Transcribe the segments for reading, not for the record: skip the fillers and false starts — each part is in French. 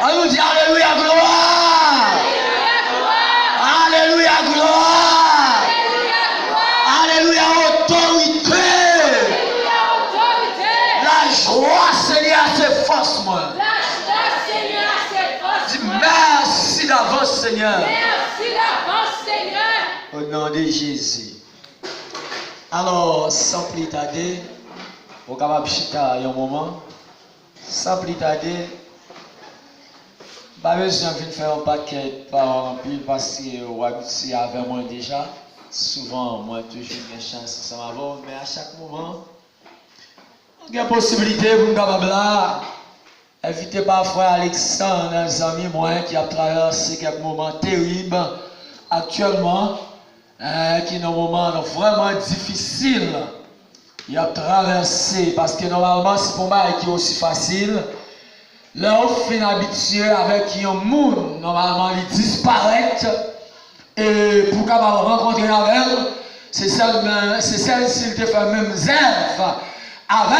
On nous dit Alléluia, gloire. Alléluia, gloire. Alléluia, autorité. La joie, Seigneur, c'est force, moi. Dis merci d'avance, Seigneur. Au nom de Jésus. Alors, sans plus tarder, vous capable chiter un moment. Sans plus tarder, pas besoin de faire un paquet de paroles en pile parce que vous habituez avec moi déjà. Souvent, moi, toujours une chance ensemble avant, mais à chaque moment, il y a une possibilité pour nous capable là. Invitez parfois Alexandre, un ami moi qui a traversé quelques moments terribles actuellement, qui sont moments vraiment difficiles. Il a traversé parce que normalement c'est pour moi qui est aussi facile. Là on fait habitué avec un monde, normalement il disparaît et pour capable rencontrer avec elle, c'est celle s'il te fait même zèle. Avec,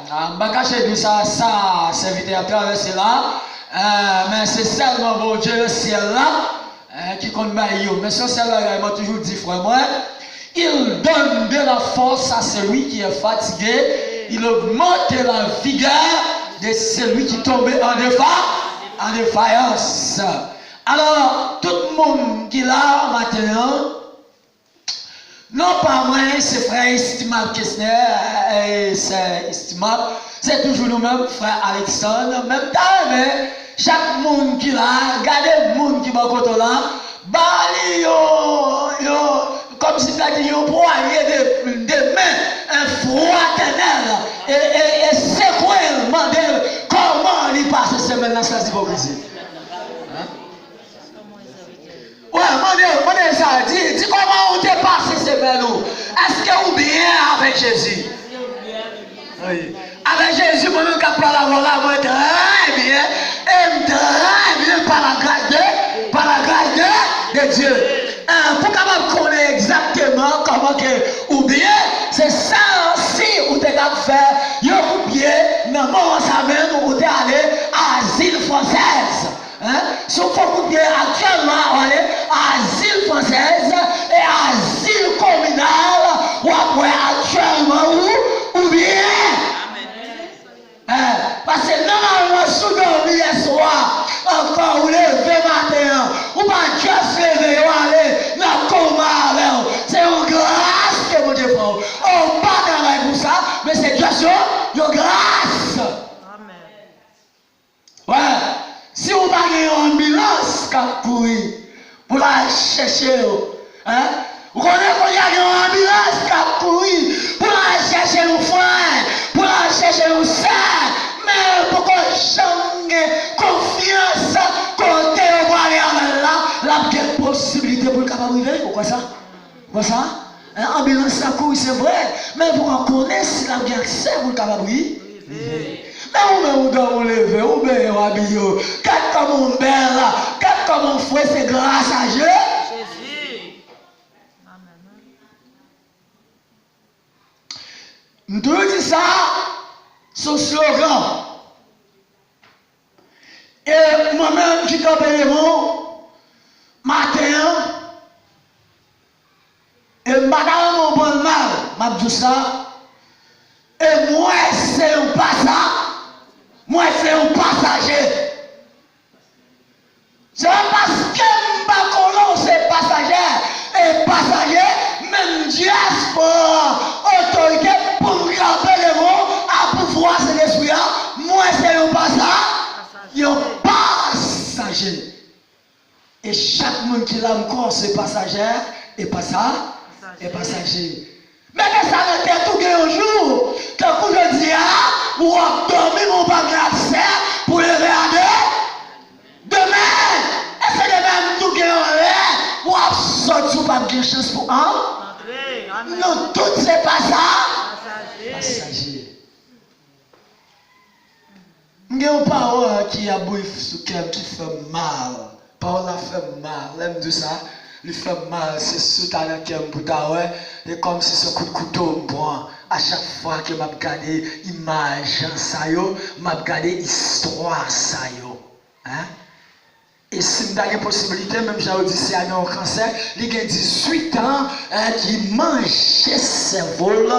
je ne cache de ça, c'est vite à traverser là, mais c'est seulement bon Dieu le ciel là qui compte maillot. Mais sur celle-là, il m'a toujours dit, frère, moi, il donne de la force à celui qui est fatigué, il augmente la vigueur de celui qui tombe en défaillance. Alors, tout le monde qui est là maintenant, non pas moi, c'est frère estimable Kessner, c'est estimable, c'est toujours nous-mêmes, frère Alexandre, même temps, mais chaque monde qui là, regardez le monde qui va côté là, bali comme si tu as dit, yo poignet de main, un froid éternel, et c'est quoi, demandez comment il passe cette semaine dans cette hypocrisie. Ouais, demandez ça, dis comment on te passe ces semaines. Est-ce que vous bien avec Jésus? Oui. Avec Jésus, moi-même, quand je parle à moi, très bien, et très bien par la grâce de Dieu. Pour qu'on connaisse exactement comment que, ou bien, c'est ça aussi où tu as fait, ou bien, dans mon semaine, où tu es allé à l'asile française. Si vous faites actuellement, on est à l'asile française et à l'asile communal, ou après actuellement, ou bien. Parce que normalement, si vous dormez hier soir, encore vous levez matin, ou pas juste lever, ou aller dans le coma, c'est une grâce que vous devez faire. On pas travailler pour ça, mais c'est juste une grâce. Amen. Ouais. Si vous avez une ambulance pour la chercher, vous connaissez qu'il y a une ambulance qui a couru pour la chercher nos frères, pour la chercher nos sœurs, mais pour qu'on change confiance, qu'on te voit aller là, il y a une possibilité pour le capable arriver. Pourquoi ça? Pourquoi ça? L'ambulance ça court, c'est vrai, mais pour qu'on connaisse si la bien accès pour le capable arriver. Mais où vous lever, où vous habillez, quatre comme un bel là, quatre comme un fouet, c'est grâce à Jésus. Nous dis ça, son slogan. Et moi-même, qui t'appelle le mot, matin, et madame mon bon mal, m'a dit ça, et moi, c'est un passage. Moi, c'est un passager. C'est parce que je c'est passager. Et passager, même diaspora, autorité, pour me rappeler les mots, à pouvoir se l'esprit. Moi, c'est un passager. Et chaque monde qui l'a encore, c'est passager. Et passager. Mais ça ne t'est tout un jour. Quand je dis, ou à dormir mon bagage pour le regarder. Demain, est-ce que demain tout gagne en l'air ou à sortir pas de chance pour un? Non, tout c'est pas ça. Passager. Il y a une parole qui a bouillé sur quelqu'un qui fait mal. Parole a fait mal. L'aime de ça. Il fait mal, c'est ce talent qui aime pour ta ouais. Et comme si ce coup de couteau me prend. À chaque fois que m'a regardé image ça yo, m'a regardé histoire ça yo. Hein? Et si vous avez une possibilité, même j'ai dit si il y a un cancer, il a 18 ans qui mange ses vols.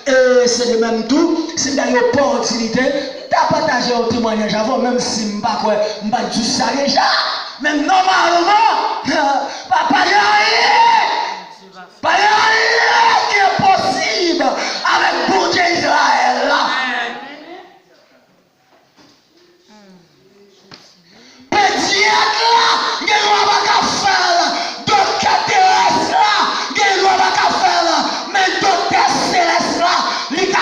Et c'est le même tout. Si vous avez une opportunité, vous partagé un témoignage avant, même si je ne sais pas du ça déjà. Même normalement, pas rien qui est possible avec bon Dieu Israël. Pédiatre là, il ne doit pas faire. Docteur terrestre là, il ne doit pas faire. Mais docteur céleste là, il est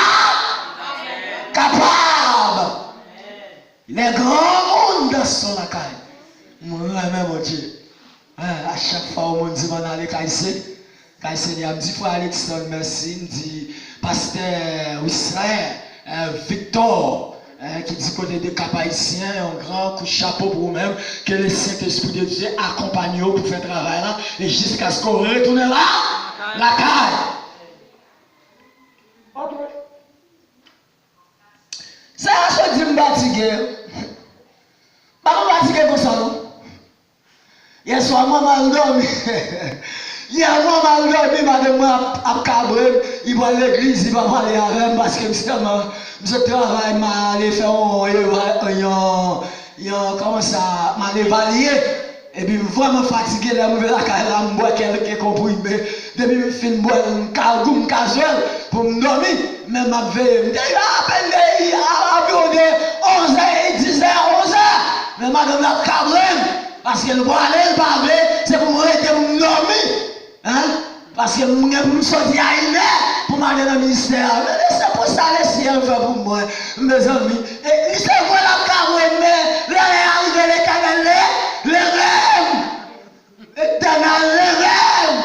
capable. Les grands mondes sont la caille. Moi-même, mon Dieu. À chaque fois, on me dit, on aller Kaïsé. Kaïsé, il me dit, frère Alexandre, merci. Il me dit, pasteur Israël, Victor. Qui dit côté des cap haïtiens, un grand coup de chapeau pour vous-même, que le Saint-Esprit de Dieu accompagne vous pour faire le travail là, et jusqu'à ce qu'on retourne là, la caille. Ok. C'est un chose qui me fatigué. Pas me fatigué comme ça, non? Hier soir, moi, mal dormi. Hier, moi, mal dormi, madame, à Cabrel, il va à l'église, il va parler avec moi parce que je travaille, m'a allé faire comment ça, m'a évalué. Et puis, vraiment fatigué, là, je vais la caille, là, je bois quelques comprimés. Depuis que je finis de boire un cargoum casuel pour me dormir, même ma veille, je me dis, à peine 11h et 10h, 11h. Mais madame, la Cabrel, parce que le bois aller, le parler, c'est pour me rester pour me dormir. Hein? Parce que je me sortir à une heure pour m'aller dans le ministère. C'est pour ça que le ciel fait pour moi, mes amis. Et c'est quoi la carrière, mais là, il arrive l'éternel, les rêves. L'éternel, les rêves.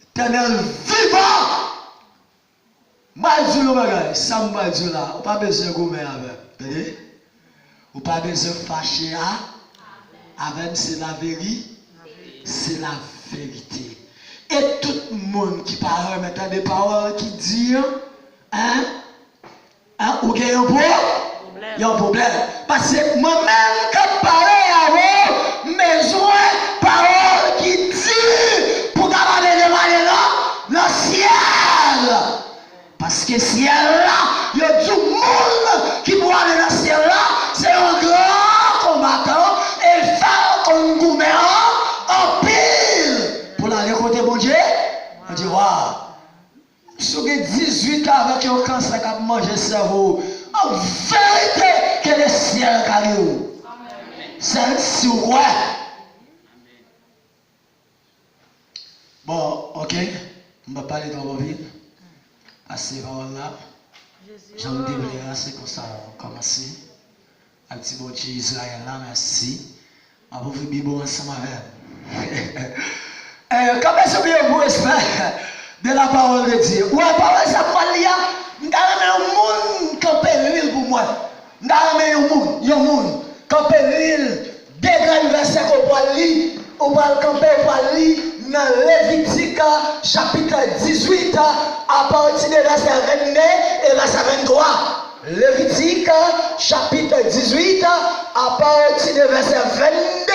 L'éternel vivant. Maldieu, bagage, ça m'a dit là, on n'a pas besoin de gommer avec. On n'a pas besoin de fâcher avec, c'est la vérité. C'est la vérité. Et tout le monde qui parle maintenant des paroles qui disent, ou qu'il y a un problème, il y a un problème. Parce que moi-même, quand je parle à vous, mes joints, paroles qui disent, pour garder les malades là, dans le ciel. Parce que ciel là, il y a du monde qui peut aller dans le ciel là, c'est un grand combattant, et faire comme gouverneur en pile pour aller côté bon Dieu. On dit, waouh, si vous avez 18 ans avec un cancer qui a mangé le cerveau, en vérité, que le ciel carré. C'est si ouais. Bon, ok, on va parler dans vos vies. Assez là. J'en développé, c'est comme ça, on commence. Un petit bon Dieu Israël là, merci. On va vous vivre ensemble avec. Comment est-ce que vous espérez de la parole de Dieu? Ou la parole, ça parle là, je vais un monde camper l'île pour moi. Je vais un monde camper l'île. Dès verset qu'on va lire, on va camper, on va lire dans Lévitique chapitre 18 à partir de verset 22 et verset 23. Lévitique chapitre 18 à partir de verset 22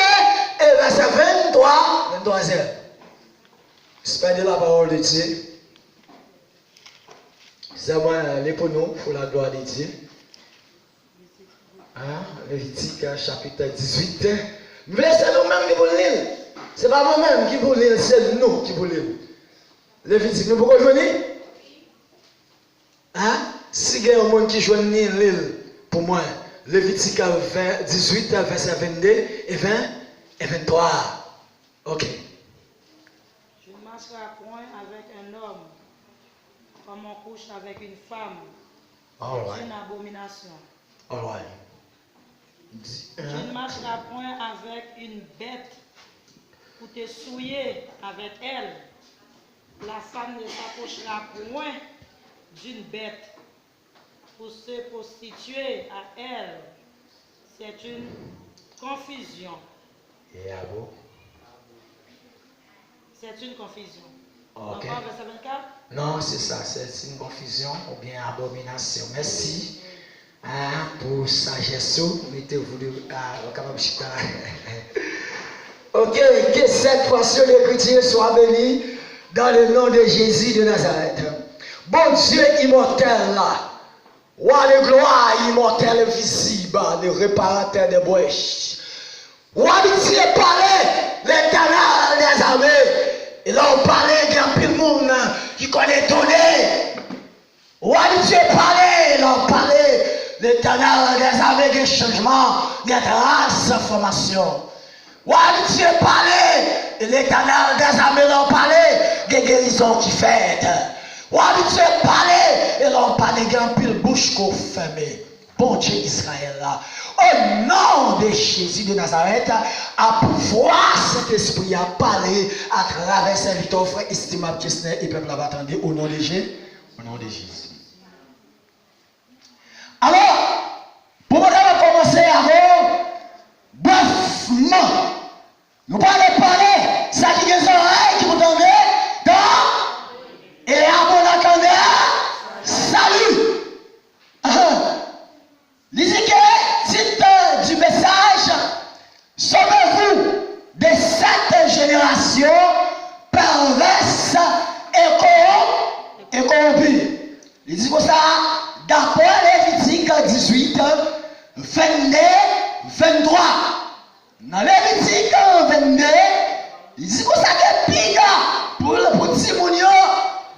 et verset 23. 23e. J'espère de la parole de Dieu. C'est moi les pour nous, pour la gloire de Dieu. Lévitique chapitre 18. Mais c'est nous-mêmes qui voulons lire. Ce n'est pas moi-même qui voulons lire, c'est nous qui voulons lire. Lévitique, nous pouvons jouer? Si il y a un monde qui joue l'île, pour moi, Lévitique 18, verset 22 et 20 et 23. Ok. Je ne marcherai point avec un homme comme on couche avec une femme. C'est une abomination. All right. Je ne marcherai point avec une bête pour te souiller avec elle. La femme ne s'approchera point d'une bête pour se prostituer à elle. C'est une confusion. C'est une confusion. Okay. Encore verset 24? Non, c'est ça, c'est une confusion ou bien abomination. Merci. Ah, pour sagesse, mettez-vous capable Ok, que cette portion d'écriture soit bénie dans le nom de Jésus de Nazareth. Bon Dieu immortel là, roi de gloire immortel invisible, le réparateur des brèches. Roi de Dieu parlait, l'éternel des armées. Et là on parlait d'un pile monde qui connaît donner. Roi de Dieu parlait, là on parlait. L'éternel des armées, des changements, des grâces, formation. Roi de Dieu parlait, et l'éternel des armées l'ont parlé, des guérisons qui fait. Roi de Dieu parlait, et l'on parlait d'un pile bouche qu'on fermé. Bon Dieu Israël là. Au nom de Jésus de Nazareth, à pouvoir cet esprit à parler à travers serviteur, frère estimable, Kessner et peuple attendez au nom de Jésus. Au nom de Jésus. Alors, pour commencer avant, brefement, nous parlons parler, ça qui est des oreilles qui vous entendez, et à mon entendeur, salut. Lisez que titre du message, sauvez-vous de cette génération perverse et corrompue. Il dit comme ça, d'après Lévitique 18, 22, 23. Dans Lévitique 22, il dit comme ça que piga pour le petit mounio,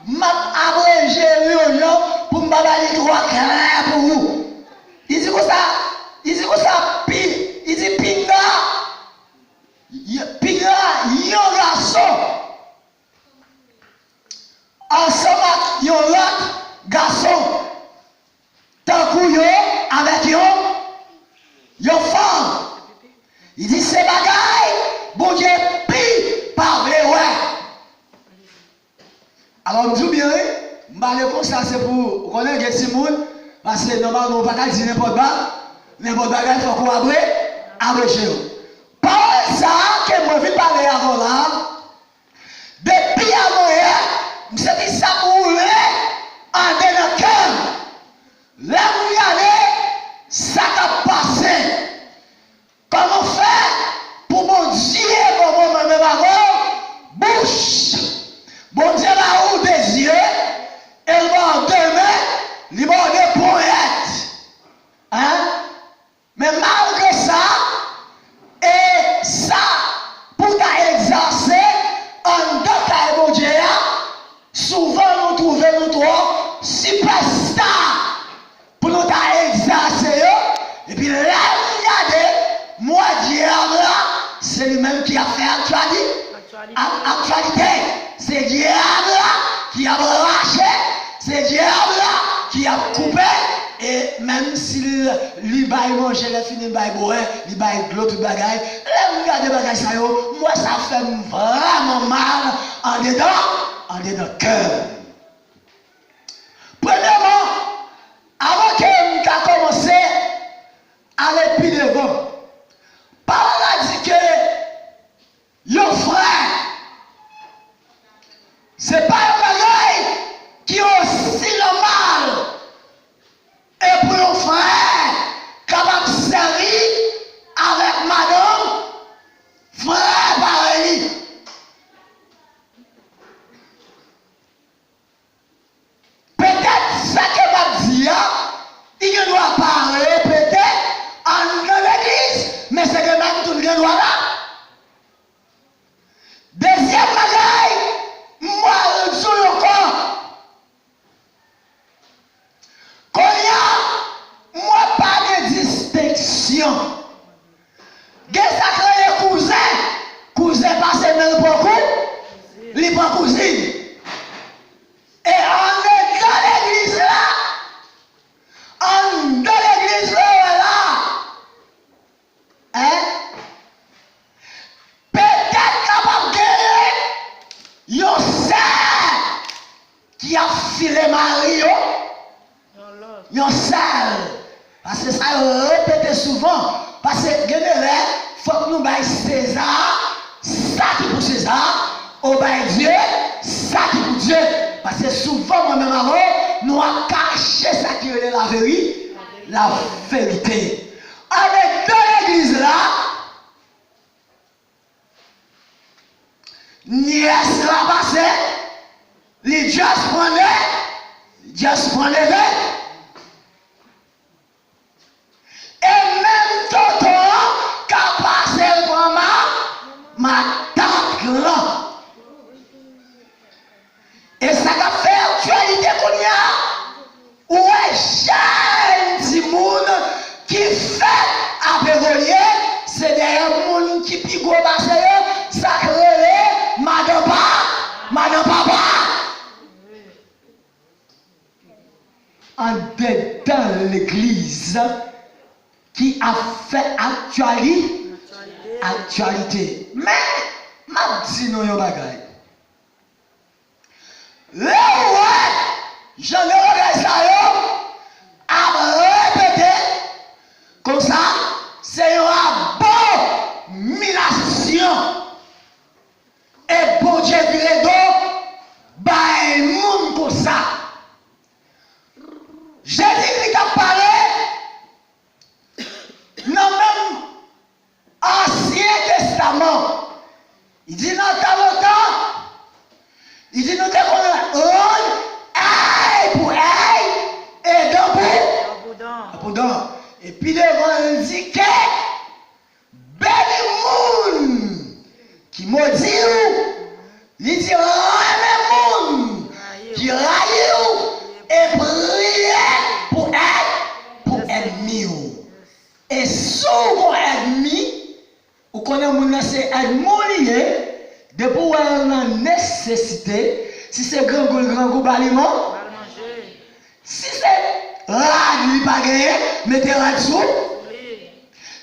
m'a abrégé pour m'abaler droit clair pour vous. Il dit comme ça, il dit pinga, yon garçon, ensemble avec yon l'autre garçon, tant que yon avec yon femme. Il dit c'est bagaille, bon Dieu, pi parle ouais. Alors, je dis bien, je comme ça, c'est pour connaître les petits monde, parce que normalement, on ne peut pas dire n'importe quoi, il faut qu'on abrège. Par ça, que moi, je vais parler avant là, depuis avant hier, je dis ça pour rouler en dedans le cœur. Là où il y a, ça a passé. Comment faire pour mon Dieu, pour mon même bouche. Bon Dieu là où des yeux, elle va demain, il va des poètes. Hein? Mais malgré ça, et ça, pour t'exercer, en deux bon Dieu, souvent nous trouvons nous trois superstars pour nous exercer. Et puis là, regardez, moi, diable, c'est lui-même qui a fait actualité. C'est diable qui a arraché, c'est diable qui a coupé, et même s'il lui baille manger, il finit baille boire, il baille l'autre bagaille, regardez bagaille ça yo, moi ça fait vraiment mal en dedans cœur. Premièrement, avant que nous commençons à aller plus devant, Paul a dit que yo frère, c'est pas un bagaille qui a aussi le mal. Et pour un frère capable de servir avec madame, frère pareil. Peut-être ça que m'a dit, il ne doit pas répéter en l'église, mais c'est que même tout le monde doit là. Deuxième bagaille, moi, je suis encore. Quand il y a, moi, pas de distinction. Des sacrés cousins passent même beaucoup, les pas cousines. Et on est dans l'église là, hein? Peut-être capable de gagner, yon sel qui a filé Mario, yon sel. Parce que ça répète souvent, parce que il faut que nous baillons César, ça qui pour César, au bail Dieu, ça qui pour Dieu. Parce que souvent, moi-même avant, nous avons caché ça qui est la vérité. la vérité. Avec dans l'église là, nièce la passé, les just prenait, et même tonton qui a passé le ma tante grand. Et ça a fait actualité qu'on y a, ouais, jeune petit monde qui fait à Pévolier, c'est des gens qui piquent au bassin, ça crée madame papa. En dedans l'église qui a fait actualité. Mais, ma dit non yon bagay. Là ouais, j'en ai regardé ça yo, à répéter, comme ça, c'est une abomination. Et bon Dieu viré d'eau, bah un monde comme ça. J'ai dit qu'il a parlé, non même Ancien Testament. Il dit non, t'as longtemps. Il dit nous te connaissons aïe pour aïe et dents pour dents. Et puis devant indiqué, béni moun qui maudit ou, il dit les moun qui raille ou et prier pour ennemi ou. Et sous mon ennemi, ou connaît moun c'est ennemi. Depuis où on a nécessité, si c'est grand goût, baliment, si c'est rad, il pas gagné, mettez rad sous.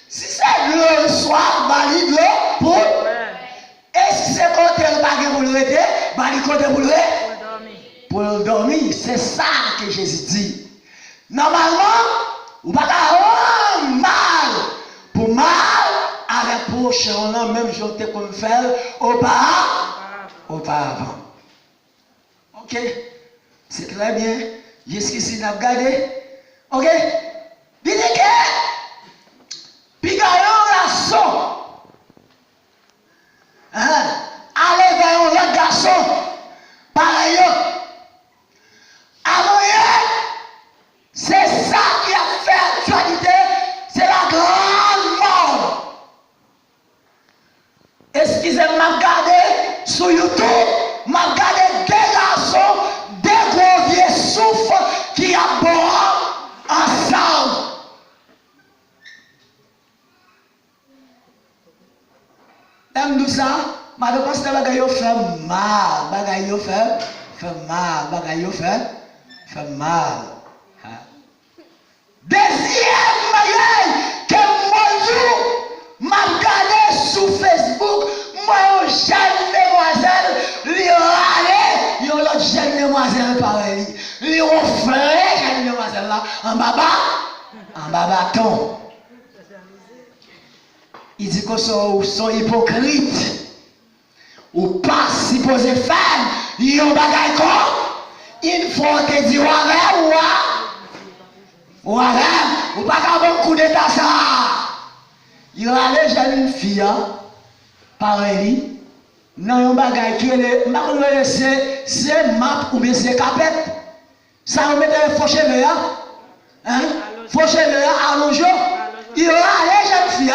Si c'est le soir, bali de l'eau, pour. Et si c'est côté le bagage pour le rete, bali côté pour le pour le dormir. C'est ça que Jésus dit. Normalement, vous ne pouvez pas mal pour mal. Avec prochain, même je te comme faire auparavant. Ok? C'est très bien. Jusqu'ici, nous avons regardé. Ok? Dites que, puis un garçon, allez vers un autre garçon, pareil, c'est ça qui a fait actualité, c'est la grande mort. Excusez-moi, m'a regardé sur YouTube, m'a regardé des garçons, des gros vieux souffles qui abordent ensemble. Même nous ça, ma réponse est bagaille fait mal, bagaille fait mal, bagaille fait mal. Deuxième bagaille que moi m'a regardé sur Facebook, moi une jeune demoiselle, lui râlé, yon l'autre jeune demoiselle pareil, lui ont frère jeune demoiselle là, en babaton. Il dit que sont hypocrites, ou pas supposé faire, yon bagay comme, il faut te dire ou pas qu'un bon coup d'état ça. Il y a les jeunes filles, pareil, dans un bagage qui est, c'est map ou bien c'est capette. Ça on met fauché le hein? Fauché le allongeant. Il y a les jeunes filles,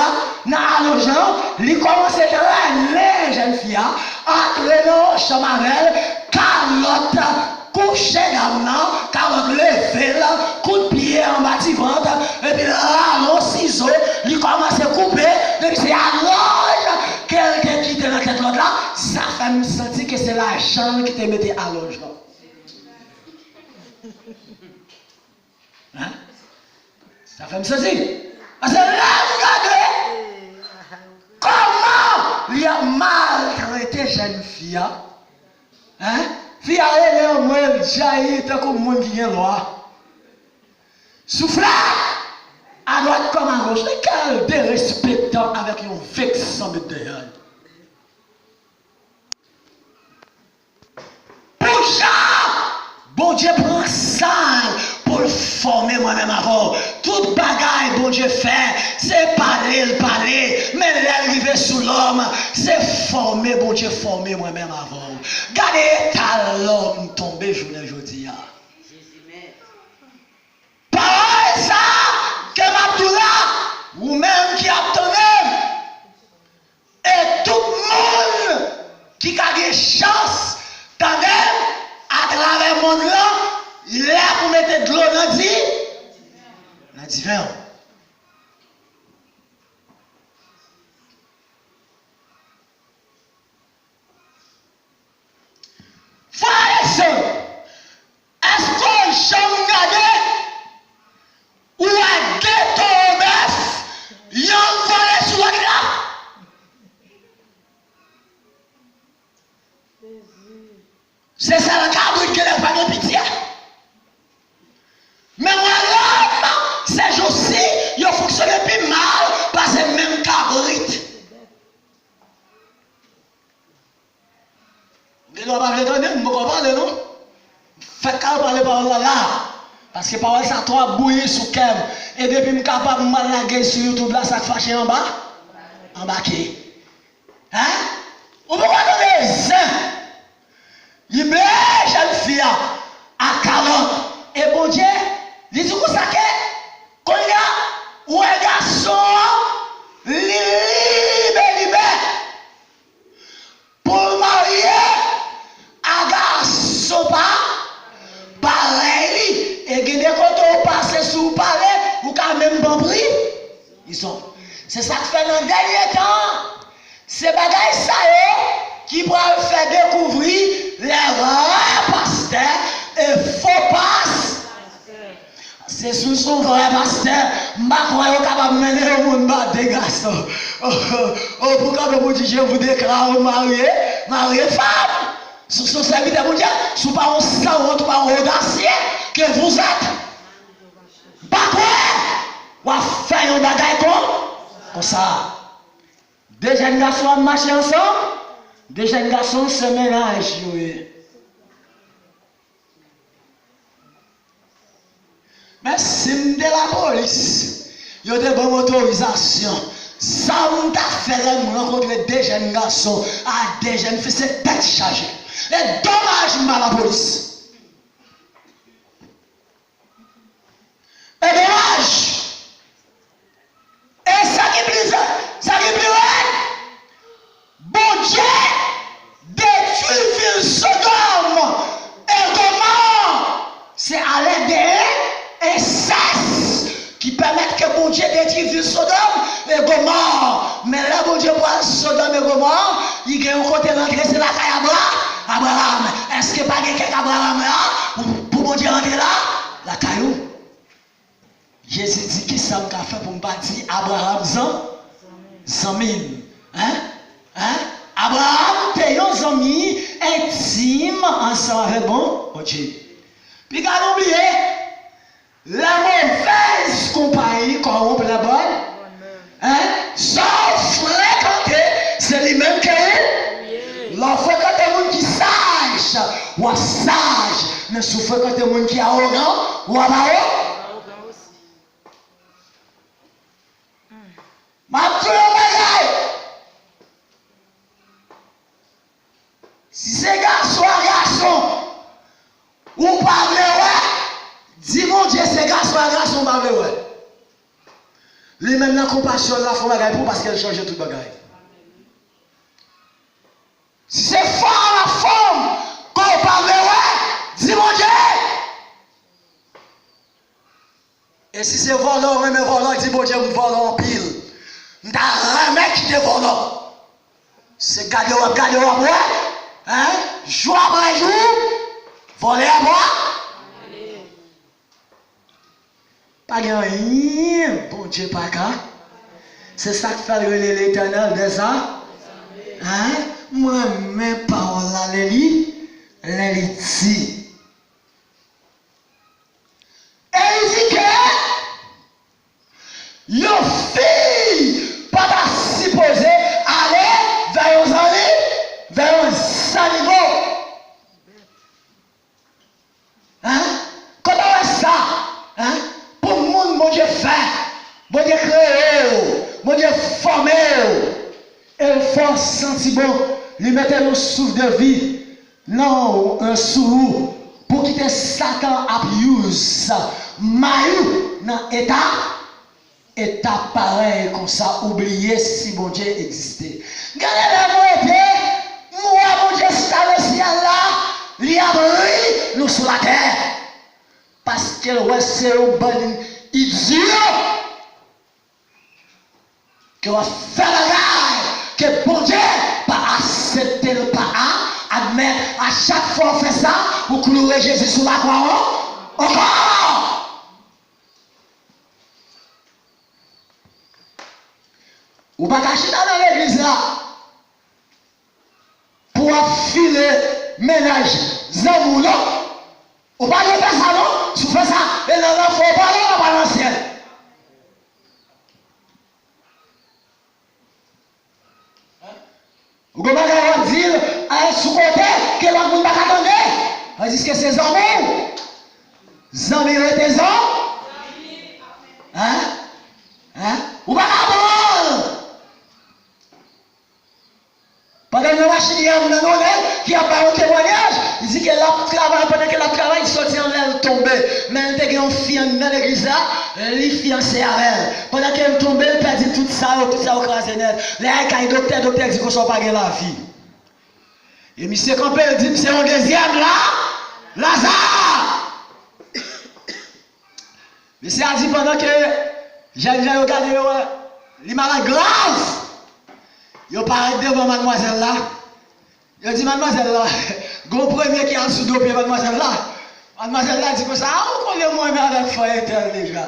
dans allongeant, il commence à traîner les jeunes filles, entre nos chamarelles, calotte, coucher d'amant, carotte levée, coup de pied en bas du ventre, et puis là, mon ciseau, il commence à couper, et puis c'est allonge, quelqu'un qui était dans cette l'autre là, ça fait me sentir que c'est la chambre qui te mettait allonge. Hein? Ça fait me sentir. Parce que là, regardez, comment il a maltraité jeune fille, hein? Fille elle est en moins jaillit tant que le monde qui vient loi. Souffle à droite comme à gauche. Quel dérespectant avec un vexant de dehors. Pour ça, bon Dieu prend ça pour le former moi-même avant. Toute bagaille, bon Dieu fait, c'est parler, mais l'arrivée sous l'homme, c'est former, bon Dieu, former moi-même avant. Gardez ta l'homme tombé, je vous dis. Parole ça, que Abdullah, ou même qui attendait, et tout le monde qui a des chances, quand même, à travers le monde là, il est là pour mettre de l'eau dans le divin. Frères et sœurs, est-ce qu'on jamais regardé ou à ghetto bœuf, yon volé sur l'autre là? C'est ça le cas qui n'a pas de pitié. Mais moi, ces jours-ci, ils fonctionnent plus mal parce que même cabrit. Vous ne pas entendre, vous ne comprenez non? Faites qu'à parler par là. Parce que parole ça trop bouillir sous cœur. Et depuis que je suis capable de malaguer sur YouTube, là, ça fâche en bas. Embarqué. Hein? Vous pouvez entendre les uns. Il me jeune fille à 40. Et bon Dieu, il dit que ça que, quand il y a ou un garçon, libre, pour marier un garçon pas pareil. Et quand on passe sous le palais, ou quand même pas pris, ils sont. C'est ça que fait dans le dernier temps. C'est bagaille ça qui va faire découvrir les vrais pasteurs et faux pasteurs. C'est sous son vrai pasteur, je ne crois pas capable de mener au monde des garçons. Pourquoi vous dites, je vous déclare marié femme. Sous son serviteur, vous dites, sous pas un sang ou pas un audacieux que vous êtes. Pas quoi? Ou à faire un bagage comme ça. Deux jeunes garçons marchent ensemble. Des jeunes garçons se mélangent. Mais si je la police, il y a des bonnes autorisations. Ça m'a fait rencontrer des jeunes garçons à des jeunes filles, c'est tête chargée. Et dommage, à la police. Et dommage. Et ça qui plaît, bon Dieu, détruit ville Sodome. Et comment? C'est à l'aide d'un inceste qui permet que bon Dieu détruise ville Sodome et Gomorrhe. Mais là, bon Dieu prend Sodome et Gomorrhe, il y a un côté rentré, c'est la caille Abraham. Est-ce que pas quelqu'un Abraham là? Pour bon Dieu rentrer là? La caillou. Jésus dit qui ça m'a fait pour me bâtir Abraham 100 000. Abraham était un ami intime ensemble avec bon Dieu. Puis quand on oublie, la mauvaise compagnie corrompt la bonne. Sans fréquenter, c'est lui-même qui est. L'on fréquente des gens qui sage, ou sage, mais si vous fréquentez des gens qui sont arrogants, ou arrogants. Si c'est garçon à garçon, ou pas vrai, dis mon Dieu, c'est garçon à garçon, pas vrai. Lui même la compassion là, faut bagaille pour parce qu'elle change tout bagaille. Si c'est femme à femme, qu'on pas vrai, dis mon Dieu. Et si c'est volant, mais volant, dis mon Dieu, volant en pile. T'as un mec qui te volant. C'est garder à moi. Jour après jour, voler à moi. Pas rien, bon Dieu, pas qu'à. C'est ça que fait l'éternel des âmes. Moi, mes paroles là, les dit. Et il dit que, yo fille, pas supposé aller vers un animal. Quand on a ça, force senti bon, lui mettait un souffle de vie, non, un sous pour quitter Satan à use, maillot dans état pareil comme ça, oublier si bon Dieu existait. Regardez moi, mon Dieu, c'est dans le ciel là, il a brillé nous sur la terre. Parce que ouais, c'est un bon idiot que va faire la gueule, que bon Dieu pas accepter le pas admettre à chaque fois on fait ça, vous clouez Jésus sur la croix, encore. Ou pas cacher dans l'église là, pour filer ménage, zamou là, ou pas faire ça non, si vous faites ça, et là, il faut pas aller dans le ciel. Vous pouvez dire à sous côté que la monde va attendre. On dit que c'est amours. Amis et tes hommes. Hein? Ou pas attendre. Pendant que la machine qui a pas un témoignage, il dit que la travail, pendant que la travail, il sortit en elle tombée. Mais elle était une fille dans l'église là, elle est fiancée avec elle. Pendant qu'elle tombait, elle perdit tout ça au crasé net. Là, quand le docteur dit qu'on ne soit pas la vie. Et monsieur Campbell dit, c'est un deuxième là, Lazare. Monsieur a dit pendant que j'ai regardé les malades graves. Il paraît devant mademoiselle là. Il dit mademoiselle là, le premier qui a sous dos mademoiselle là. Mademoiselle là dit que ça, on connaît moi mais avec foi éternelle déjà.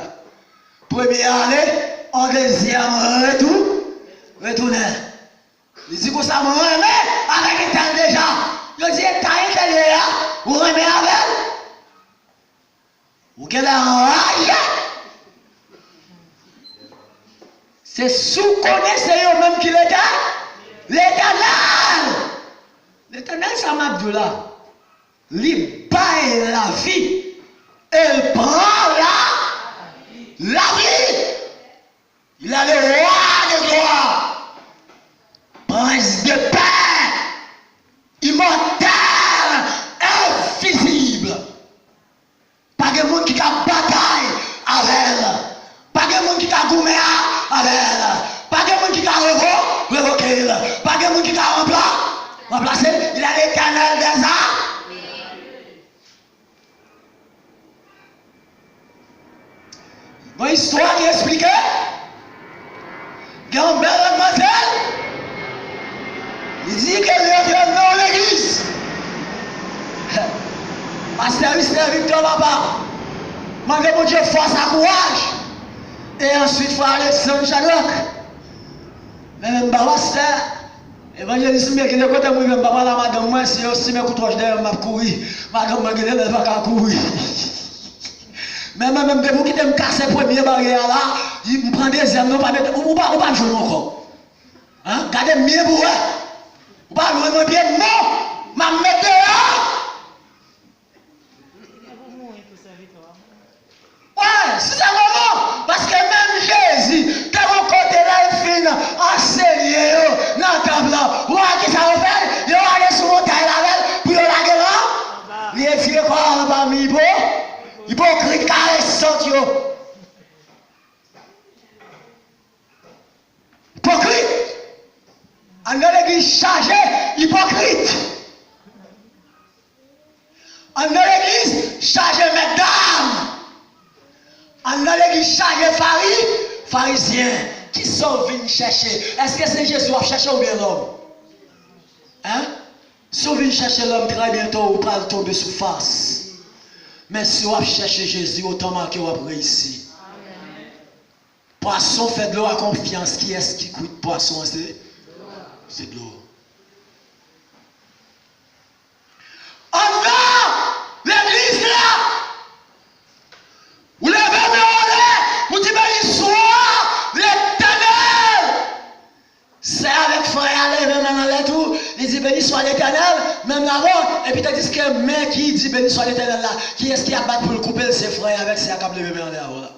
Premier aller, en deuxième retourner. Il dit que ça me remet avec éternel déjà. Il dit t'as éternel là, vous remet avec. Vous qu'elle a enragé. C'est sous-connaissez eux-mêmes qui l'était. L'éternel. L'éternel, ça m'a dit là. Il baille la vie. Elle prend la vie. Il a le roi de gloire. Prince de paix. Immortel. Invisible. Pas de monde qui a bataille avec elle. Pas de monde qui a gourmé avec elle. Pas de monde qui a révoqué elle. Pas de monde qui a remplacé. Il a l'éternel des arts. Bon, histoire qui explique. Il y a une belle mademoiselle. Il dit qu'elle est dans l'église. Pasteur Victor là-bas. Mandez mon Dieu force à courage. Et ensuite, il faut Alexandre Chadok. Mais même pasteur, évangéliste, mais qui est côté moi, même papa, la madame, moi, si aussi mes coups de derrière, m'a couru. Madame, m'a gueulé, elle va pas courir. Mais même de vous qui me casser premier barrière là, il me prend deuxième, non, pas mettre, ou pas jouer encore. Hein? Gardez mieux pour eux. Ou pas jouer bien, non, m'a mettre dehors. Ouais, c'est un moment. Parce que même Jésus, quand on côté là, il finit enseigner dans le table là. Ou à qui ça va faire? Il va aller sur mon taille là, puis il va la gueule. Il est tiré quoi là-bas, hypocrite, caressant, hypocrite. En l'église chargée, hypocrite. En l'église chargée, mesdames. En l'église chargée, pharisien. Qui sont venus chercher? Est-ce que c'est Jésus qui a cherché ou bien l'homme? Hein? Si vous venez chercher l'homme, très bientôt, vous pas tomber sous face. Mais si vous cherchez Jésus, autant que vous avez réussi. Poisson fait de l'eau à confiance. Qui est-ce qui coûte poisson? C'est de l'eau. En bas, l'église là, vous levez mes vous dites l'histoire, l'éternel. C'est avec frère, même dans tout, il dit béni soit l'éternel, même là-bas, et puis tu dis que mais qui dit béni soit l'éternel là, qui est-ce qui a battu pour le couper ses frères avec ses câbles levé en l'air là?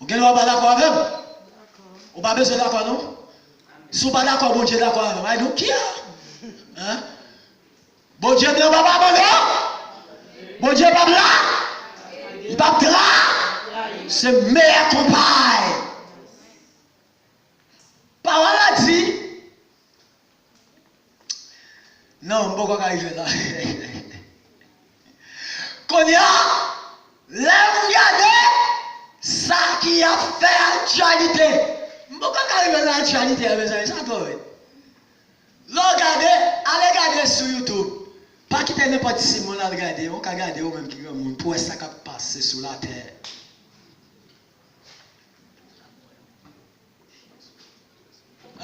Vous n'êtes pas d'accord avec moi? Vous n'avez pas besoin d'accord, non? Si vous n'êtes pas d'accord, bon Dieu d'accord avec moi. Donc, qui a? Hein? Bon Dieu n'est pas bon, bon Dieu pas là. Il pas là. C'est meilleur compagne. Parole a dit. Non, je ne peux pas arriver là. Qu'on y a, là, vous regardez, ça qui a fait actualité. Je ne peux pas arriver là, actualité, ça doit être. Regardez, allez regarder sur YouTube. Pas quitter n'importe qui mon à regarder, on peut regarder ou même qui est monde pour ça qui passe sur la terre.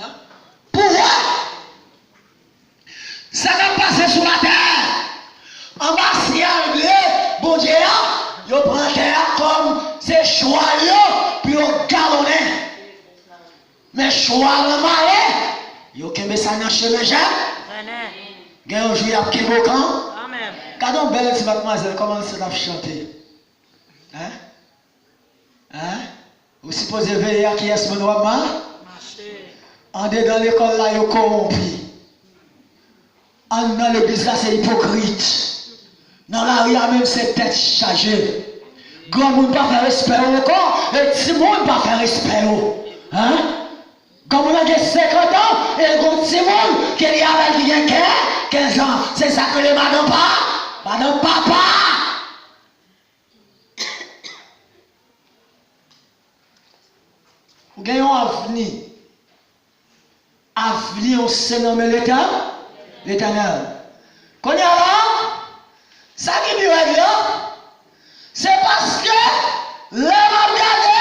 Hein? Pourquoi? Ça qui passe sur la terre. En bas, si anglais, bon Dieu, il prend terre comme c'est choix, puis il galonne. Mais choix le malin. Yo kembe sa nan chemin Jacques. Gen yon jouy ap Kibokan. Amen. Kadon belle ti mademoiselle comment ça l'a chanter. Hein? Hein? Vous supposez veiller à qui est ce noir marcher. En dedans l'école là yo corrompu. En dans l'église là c'est hypocrite. Dans la rue même c'est tête chargée. Grand monde pas faire respect encore et petit monde pas faire respect. Hein? Comme on a 50 ans, et le petit monde qui est avec 15 ans, c'est ça que les madame pas, madame papa. Vous gagnez un avenir. Avenir, on se nomme l'Éternel. Qu'on y a là, ça qui me règle là, c'est parce que l'homme a regardé,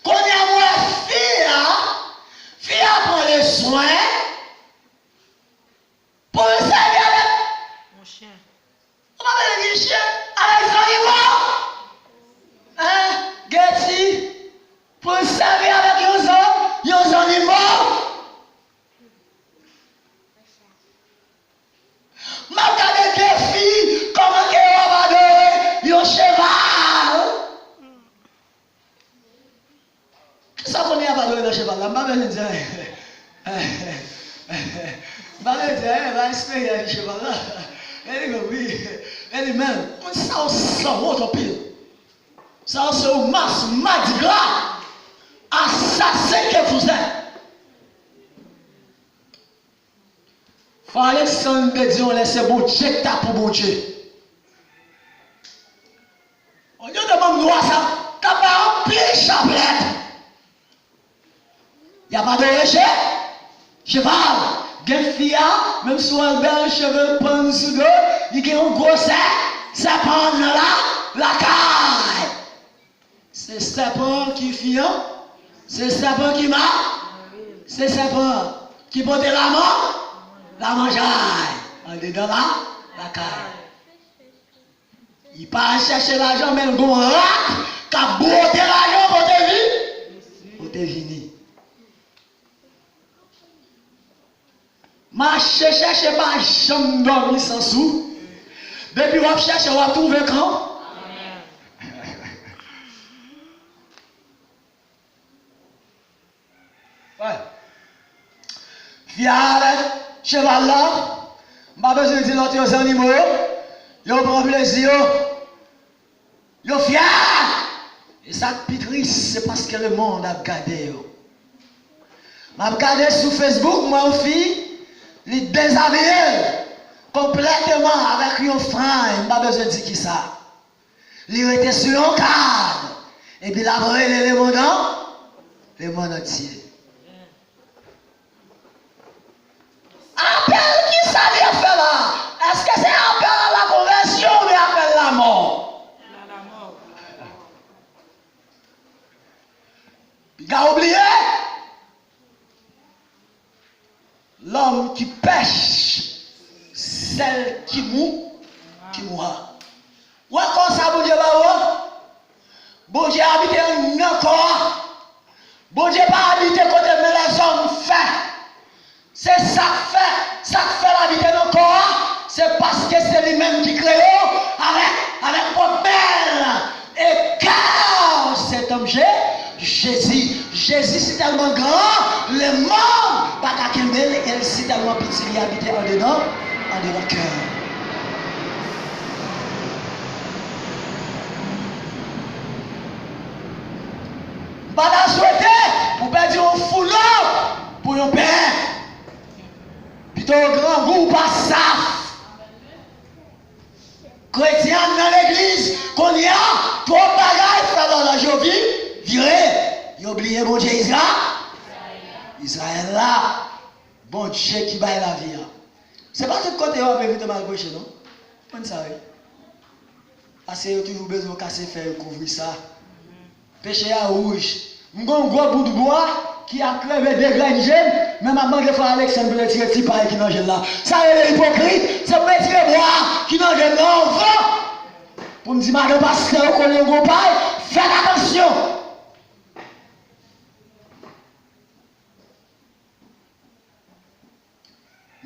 qu'on y a moins fille, fille prend les soins pour le servir avec mon chien. On va mettre le chien avec les animaux. Hein? Getty, pour le servir avec les animaux. Ma regardé des filles, comment qu'elles vont adorer un cheval. Qui ça qu'on est à adorer le cheval? Là, je vais dire. Je vais dire, va espérer le cheval là. Elle dit oui. Elle dit même, ça c'est autre pile. Ça c'est une masse madra. Assassin que vous êtes. Fallait sans de Dieu, on laisse bon Dieu pour bon Dieu. On dit de moi ça, t'as pas rempli chapelet. Il n'y a pas de rejet. Cheval, gen fia, même si on a un cheveu prendre sous deux, il y a un gros sac, ça prend la caille. C'est sapin qui fia, c'est sapin qui m'a, c'est sapin qui porte la mangeaille. En dedans la caille. Il part chercher l'argent, mais le gros rat, qui a botté l'argent pour te venir. Marcher, chercher, pas jamais dormir sans sou. Depuis on cherche, on va trouver quand? Ouais. Fial, cheval là, pas besoin de dire aux animaux, ils prennent plaisir, ils fial. Et ça qui est triste, c'est parce que le monde a regardé. Je regardé sur Facebook, moi aussi. Les déshabillés complètement avec un frein, il n'a pas besoin de dire qui ça. Il était sur un cadre. Et puis il a brûlé le monde entier. Appel qui ça vient faire là? Est-ce que c'est appel à la conversion ou appel à la mort? La mort. Il a oublié l'homme qui pêche, celle qui mourra. Ou encore ça, bon Dieu, bon Dieu habite un corps. Bon Dieu pas habité côté mais les hommes fait. C'est ça fait l'habiter dans le corps. C'est parce que c'est lui-même qui crée avec belle. Et car cet objet Jésus. Jésus c'est tellement grand, le monde, pas qu'à Kembel, elle c'est tellement petit, il habite en dedans cœur. Pas la souhaiter, pour perdre un foulard pour un père. Plutôt un grand goût, pas ça. Chrétien dans l'église, qu'on y a, trop bagaille, faire dans la jovie, viré, il oublié bon Dieu Israël. Israël là, bon Dieu qui baille la vie. C'est pas tout côté où on peut mal gaucher, non? On ça, oui. Parce que toujours besoin de casser fer couvrir ça. Péché à rouge. Un gros bout de bois qui a crevé des graines jeunes, même avant de faire Alexandre pour tirer petit paille qui n'a pas là. Ça est hypocrite, c'est pour tirer bois qui n'a pas là. Pour me dire, madame pasteur, qu'on est un gros paille, faites attention.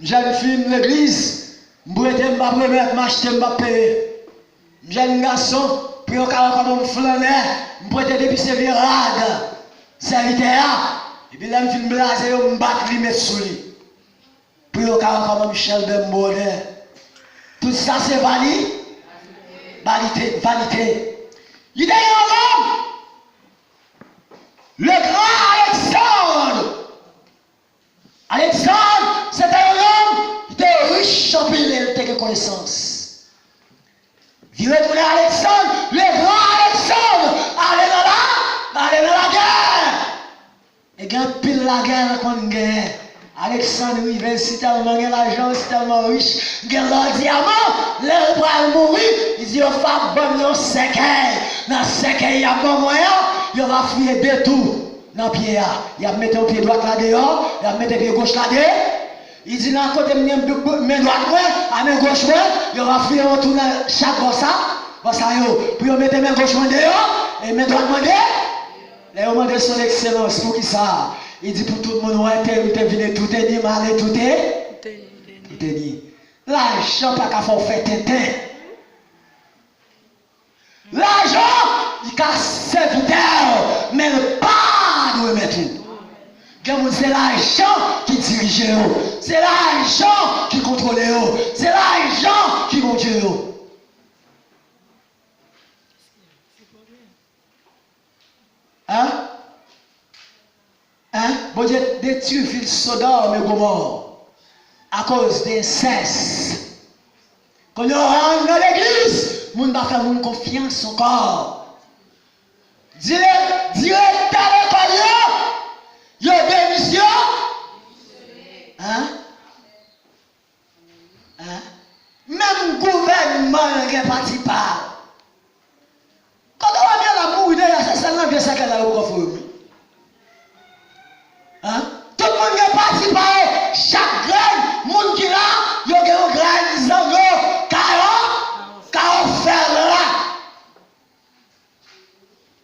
Jeune fille de l'église, je ne pas promettre, m'acheter, je ne pas payer. Jeune garçon, puis au cas où je flâner, je prête depuis ce virage, serviteur, et puis là, je me blaser, je me battre, je me mettre sous lui. Puis au cas où Michel de Bonnet. Tout ça, c'est vanité. Vanité. Il y a un homme, le grand Alexandre. Alexandre, c'était un homme qui était riche en pile, il était de connaissance. Il retournait à Alexandre, le grand Alexandre, allez dans la guerre. Et quand pile la guerre qu'on gagne, Alexandre Rivel, si tellement il a l'argent, si tellement riche, il a le diamant, il va mourir, il dit, il va bon un séquel. Dans le séquel, il y a bon moyen, il va fouiller deux tours dans le pied. Il va mettre un pied droit là dehors, il va mettre un pied gauche là dedans. Il dit, dans le côté, main droite, à main gauche, il va fouiller un tour dans chaque bossa, puis il mettre main gauche dehors, et main droite dehors. Là, on demande son excellence, pour qui ça? Il dit pour tout le monde, ouais, tout est dit, mal, tout est dit. L'argent, pas qu'à faire fait tintin. L'argent, il casse serviteur, mais le pas de remettre tout. C'est l'argent qui dirige, c'est l'argent qui contrôle, c'est l'argent qui conduit. Hein? Bon Dieu détruit ville Sodome et Gomorrhe à cause d'inceste. Quand on rentre dans l'église, on ne va pas faire confiance encore. Directeur de l'école, il y a des missions. Même gouvernement qui participe pas. Quand on va bien la mourir, c'est seulement bien ça qu'elle a au profond. Tout le monde qui participe, chaque graine, monde qui là, il y a une graine, zango, carreau, fer là.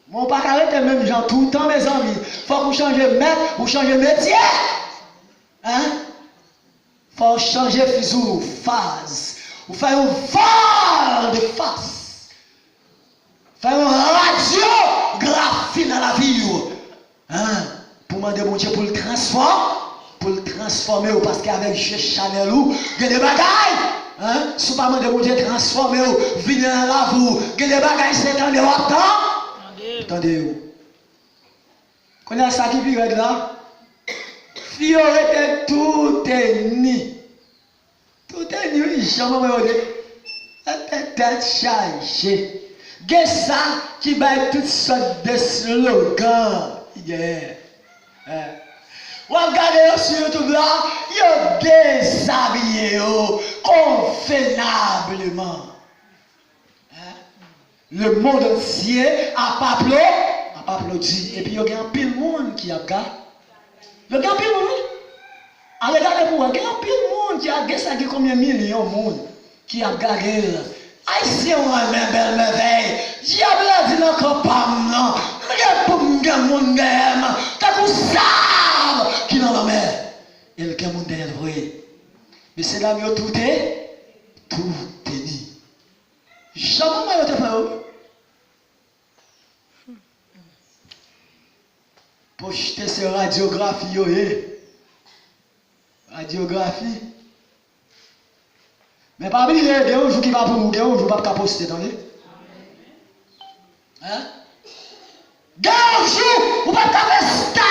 Mon pas arrêter même gens tout le temps, mes amis. Il faut que vous changez de maître, vous changez de métier. Faut changer de phase. Vous faites un vol de face. Faites une radiographie dans la vie. Pour demander mon Dieu pour le transformer, parce qu'avec Chanel, il y a des bagailles. Si vous ne demandez mon Dieu de transformer, venez dans la vous. Il y a des bagailles, c'est en dehors de temps. Attendez-vous. Quand a ça qui vit là, Fiorette, tout est ni. Tout est ni, oui, jamais peut-être chargé. Qu'est ça qui bat toutes sortes de slogans. Regardez sur YouTube là, il a déshabillé convenablement. Le monde entier a pas applaudi. Et puis il y a un pile monde qui a gagné. Il y a un pile monde. Allez, regardez pour vous, il y a un pile monde qui a gagné. Ça fait combien de millions de monde qui a gagné. Haïtien, on même belle merveille. Diable a dit encore pas non. Mais pour me monde d'aime. T'as qu'on savent qui dans la mer. Et le monde d'aime vrai. Mais c'est là où tout est dit. Jamais moi te fait. pour jeter ces radiographies, yo, radiographie. Mais pas oublier, il y a un jour qui va pour vous, il y a un jour qui va poster, attendez. Hein? Il y a un jour où va faire star.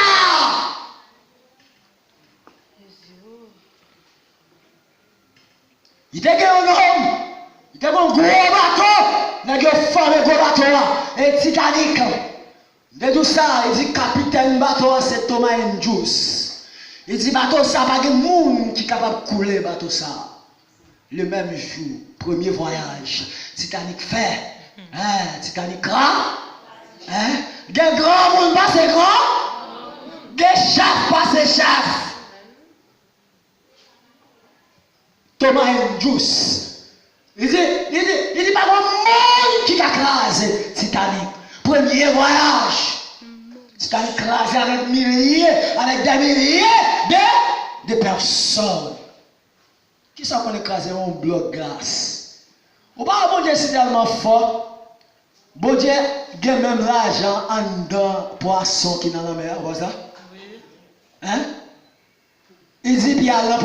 Il était un homme, il était un gros bateau, il a formé un gros bateau là, et Titanic. De tout ça, il dit capitaine bateau c'est Thomas Andrews. Il dit bateau ça, pas de monde qui est capable de couler bateau ça. Le même jour, premier voyage, Titanic fait, hein, Titanic grand, hein, des grands monde passe grand, des chefs passe chefs. Thomas Andrews. Il dit pas grand monde qui a crasé Titanic. Premier voyage. Titanic crasé avec des milliers de personnes. Qui ça qu'on écrasé un bloc glace? Ou pas bon Dieu c'est tellement fort. Bon Dieu a même l'argent en dedans poisson qui dans la mer, voilà ça? Oui. Hein? Il dit puis à la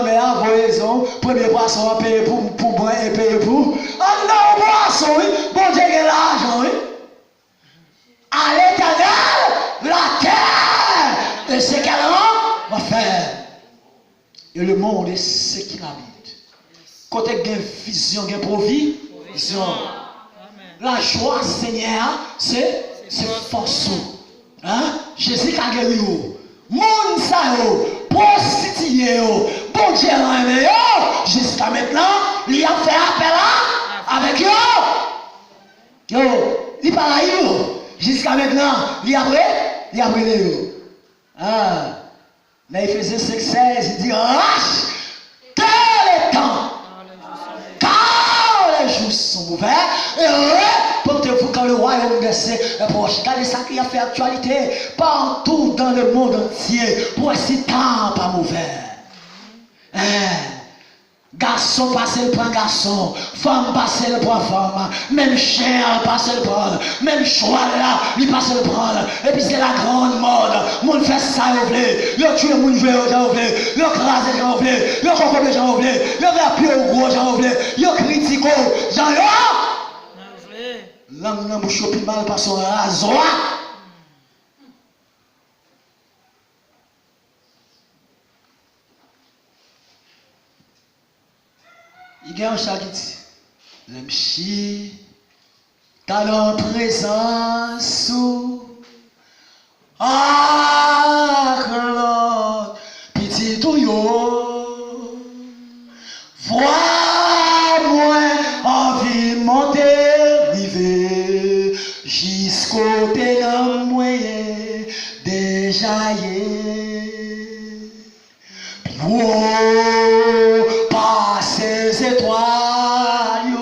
mer, voyaison, premier poisson à payer pour boire et payer pour. En dedans poisson, oui. Bon Dieu a l'argent, oui. À l'éternel, la terre, et ce qu'elle va faire. Et le monde est ce qu'il habite. Quand il y a une vision, il y a une provision. La joie, Seigneur, c'est force. Hein? Jésus a guéri. Monde ça, prostitué, bon Dieu l'a aimé. Jusqu'à maintenant, il a fait appel avec eux. Yo, il parle à eux. Jusqu'à maintenant, il a pris eux. Ah. Mais il faisait 5-16, il dit, rache, car les temps, car les jours sont ouverts, et portez-vous quand le royaume de ses proches. Regardez ça qui a fait actualité partout dans le monde entier, pour essayer temps pas mauvais. Garçon passe le point garçon, femme passe le point femme, même chien passe le point, même cheval là, il passe le point. Et puis c'est la grande mode, monde fait ça, vous voulez, le tuer mon joueur, vous voulez, le craser, vous voulez, le concombre, vous voulez, le faire pied au gros, vous voulez, le critico, j'en ai. L'homme n'a bouche plus mal par son rasoir. Il y a un chat qui dit, l'aime chi, t'as dans présence ah, Claude, petit touillot, vois-moi envie monter, river, jusqu'au ténor moyen, déjà yé. Ces étoiles,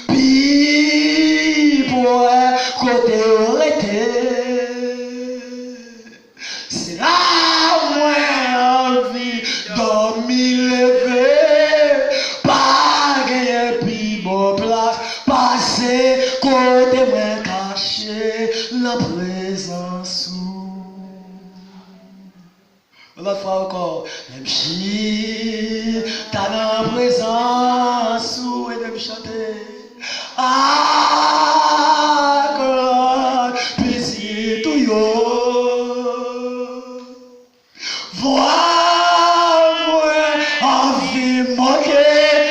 puis pour côté arrêté, c'est là moi envie dormir lever, pas gagner puis bon place, passer côté moi caché la présence. L'autre fois encore, même si t'as la présence et de me chanter. Ah, God, petit touillot. Vois-moi envie manquer,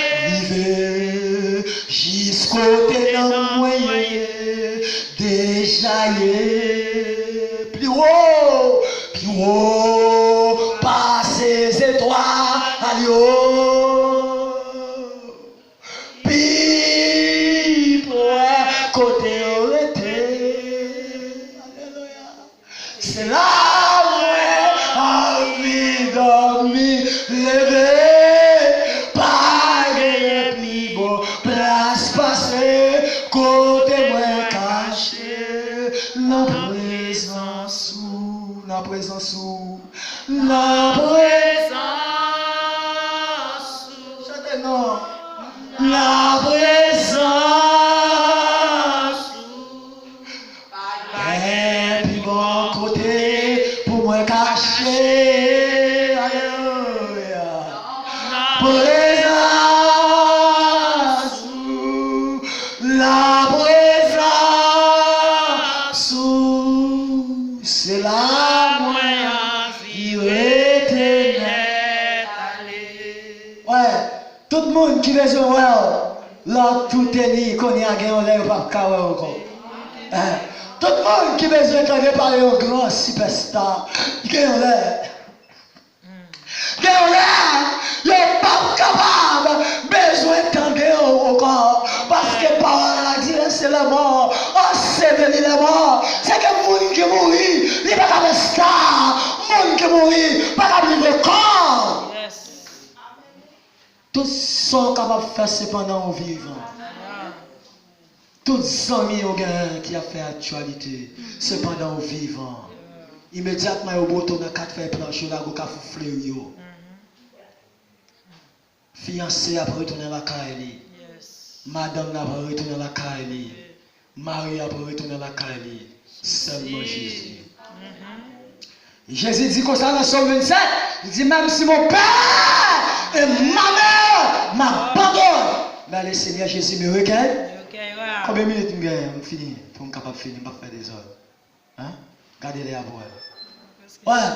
vivre jusqu'au ténor moyen, déjà yé. Plus haut, plus haut. Ces étoiles, puis pour côté arrêté, c'est là où envie dormir, lever, pas gagner plus beau, place passée, côté moins caché, la présence où, la présence où. La présence, chantez non. La présence, La présence, c'est la moyen vie éternelle. Ouais, tout le monde qui veut jouer, là, tout est dit, qu'on y a gagné, on l'a pas carré encore. Tout le monde qui veut jouer, quand il parle au grand superstar, gagne l'air. Gagne l'air, il n'est pas capable, besoin d'entendre encore. Parce que parole a dit, c'est la mort. Oh, c'est venu la mort. C'est que le monde qui mourit, il n'est pas capable de star. Le monde qui mourit, pas capable de corps. Tous sont capables de faire cependant au vivant. Tous les amis qui a fait actualité, cependant au vivant. Immédiatement, au bouton de 4 feuilles planches, là, au café fleurio. Fiancé après retourner à la caille. Madame n'a pas retourné à la caille. Marie a pas retourné à la caille. Seulement Jésus. Jésus dit comme ça dans Somme 27. Il dit même si mon père et ma mère m'abandonnent, mais le Seigneur Jésus me recueille. Combien de minutes je finis pour me capable de finir, je vais faire des ordres. Hein? Gardez-les à vous. Ouais.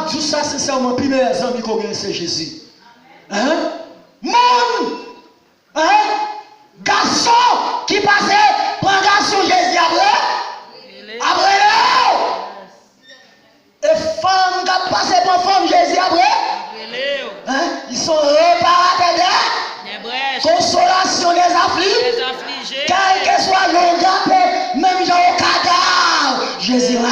Je dis ça sincèrement, le premier ami qu'on gagne, c'est Jésus. Hein? Mon garçon qui passait, prend garçon Jésus après. Après et femme qui passait pour femme Jésus après. Hein? Ils sont réparateurs. Consolation des affligés. Quel que soit le gâté, même dans le cadavre. Jésus, hein?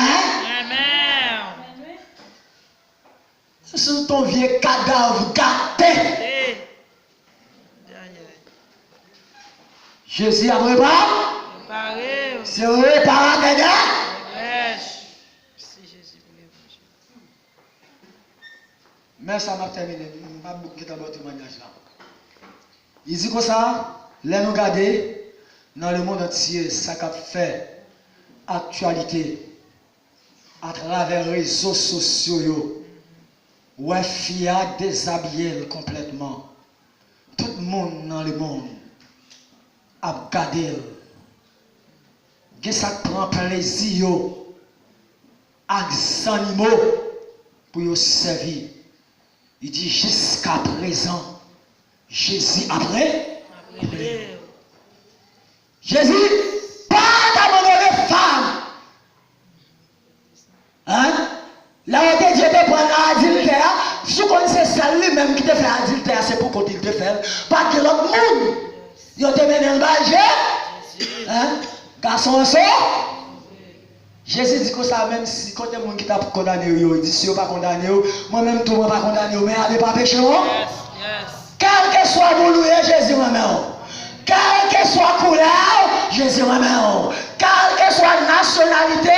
C'est ton vieux cadavre gâté. Jésus a préparé. C'est réparateur. Mais ça m'a terminé. Je ne vais pas vous quitter votre témoignage là. Il dit comme ça, là nous regarder dans le monde entier, ça qu'a fait actualité à travers les réseaux sociaux. Ouais, FIA déshabillé complètement. Tout le monde dans le monde a regardé. Ça prend plaisir avec les animaux pour les servir. Il dit jusqu'à présent. Jésus après. Jésus, pas d'abandonner femme. Hein? Là où Dieu te prend l'adultère, si vous connaissez celle lui-même qui te fait adultère, c'est pour qu'on te fait. Pas que l'autre monde. Il te met dans le badge. Hein? Garçon, ça. Jésus dit que ça, même si quand il y a des gens qui t'a condamné, il dit si vous pas condamné, moi-même tout le monde pas condamné, mais allez pas pécher. Quel que soit mon loué, Jésus moi-même. Quel que soit couleur, Jésus moi-même. Quelle que soit nationalité,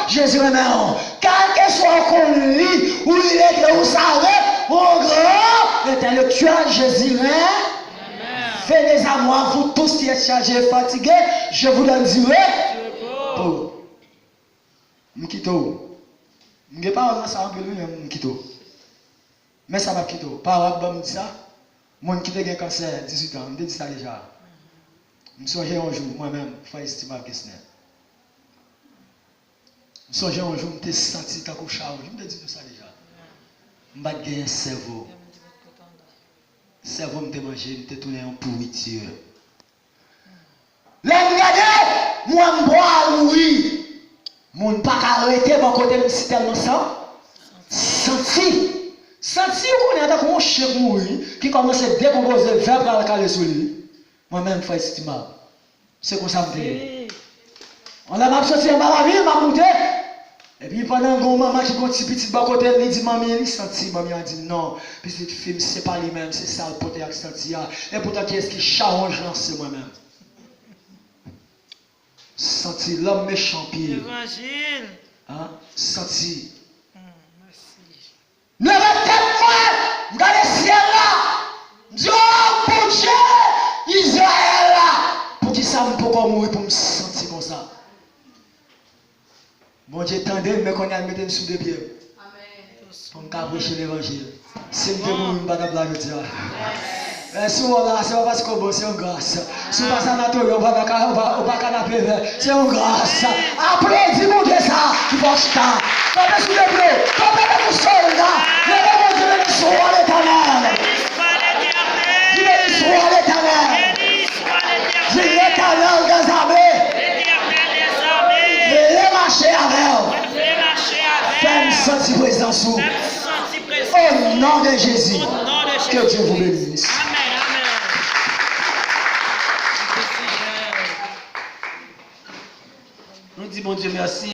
Jésus moi-même. Quel que soit qu'on lit, où il est que vous savez, mon grand intellectuel, Jésus moi-même. Venez à moi, vous tous qui êtes chargés et fatigués, je vous donne du repos. M'kito. M'gé pas ça en peu m'kito. Mais ça va kito. Par rapport à ça. Mon qui a un cancer, 18 ans, je dis ça déjà. Je songe un jour, moi-même, je fais estimé à Kessner. Je songe un jour, je me senti comme un chat, je me dis ça déjà. Je vais gagner un cerveau. Le cerveau me mangé, je me tourné en pourriture. Là, regardez, moi, je bois, oui. Mon pas arrêté, mon côté, c'est tellement ça. Senti. Senti qu'on est comme un chien mourir qui commence à décomposer vers la calée sur lui. Moi-même, je fais estimable. C'est comme ça que je dis. On a m'a sorti en bas la ville, m'a monté. Et puis pendant que maman qui continue petit bas côté, il dit maman, il senti, maman a dit non. Puis cette film, c'est pas lui-même, c'est ça le pote qui senti. Et pourtant, qui est-ce qui change là, c'est moi-même. Senti l'homme méchant pire. Évangile. Hein? Senti. Ne regarde-moi, dans le ciel là, Dieu, pour Dieu, Israël là, pour qui ça me peut mourir pour me sentir comme ça. Bon Dieu, tendez, mais qu'on a mis sous des pieds. Amen. Pour me prêcher l'évangile. C'est me mourir, pas de blague, Dieu. Si on là, c'est pas parce qu'on bosse, c'est une grâce. Si on passe à Natorio, on va pas canapé, c'est une grâce. Applaudis mon Dieu ça, tu vas chuter. Comme sous les bleus, comme les soldats, levez mon Dieu, béni soit l'Éternel. Béni soit l'Éternel. Dis l'Éternel des armées. Venez marcher avec. Fais-moi sentir présence sous. Au nom de Jésus. Que Dieu vous bénisse. Nous disons bon Dieu merci.